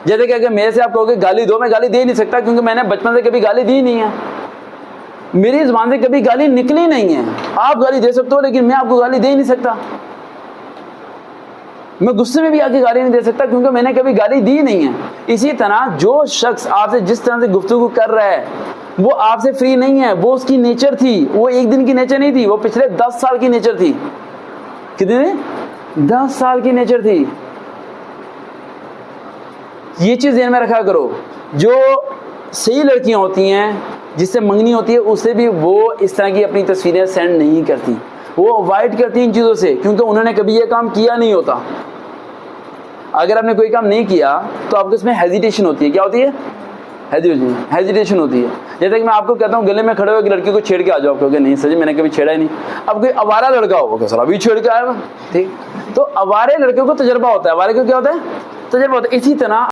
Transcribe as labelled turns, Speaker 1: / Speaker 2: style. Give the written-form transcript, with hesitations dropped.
Speaker 1: جیسے کہ اگر میرے سے آپ کہو گے گالی دو، میں گالی دے ہی نہیں سکتا، کیونکہ میں نے بچپن سے کبھی گالی دی نہیں ہے، میری زبان سے کبھی گالی نکلی نہیں ہے۔ آپ گالی دے سکتے ہو لیکن میں آپ کو گالی دے ہی نہیں سکتا، میں غصے میں بھی آ کے گالی نہیں دے سکتا کیونکہ میں نے کبھی گالی دی نہیں ہے۔ اسی طرح جو شخص آپ سے جس طرح سے گفتگو کر رہا ہے وہ آپ سے فری نہیں ہے، وہ اس کی نیچر تھی، وہ ایک دن کی نیچر نہیں تھی، وہ پچھلے 10 سال کی نیچر تھی۔ کتنی تھی؟ 10 سال کی نیچر تھی۔ یہ چیز ذہن میں رکھا کرو، جو صحیح لڑکیاں ہوتی ہیں جس سے منگنی ہوتی ہے اس سے بھی وہ اس طرح کی اپنی تصویریں سینڈ نہیں کرتی، وہ اوائڈ کرتی ہیں ان چیزوں سے، کیونکہ انہوں نے کبھی یہ کام کیا نہیں ہوتا۔ اگر آپ نے کوئی کام نہیں کیا تو آپ کو اس میں ہیزیٹیشن ہوتی ہے۔ کیا ہوتی ہے؟ ہیزیٹیشن ہوتی ہے۔ جیسے کہ میں آپ کو کہتا ہوں گلے میں کھڑے ہو ایک لڑکی کو چھیڑ کے آ جاؤ، آپ کہو گے نہیں سر جی میں نے کبھی چھیڑا ہی نہیں۔ اب کوئی آوارہ لڑکا ہو کہ سر ابھی چھیڑ کے آیا ہوا، ٹھیک، تو آوارے لڑکوں کو تجربہ ہوتا ہے، آوارے کو کیا ہوتا ہے؟ تجربہ ہوتا ہے۔ اسی طرح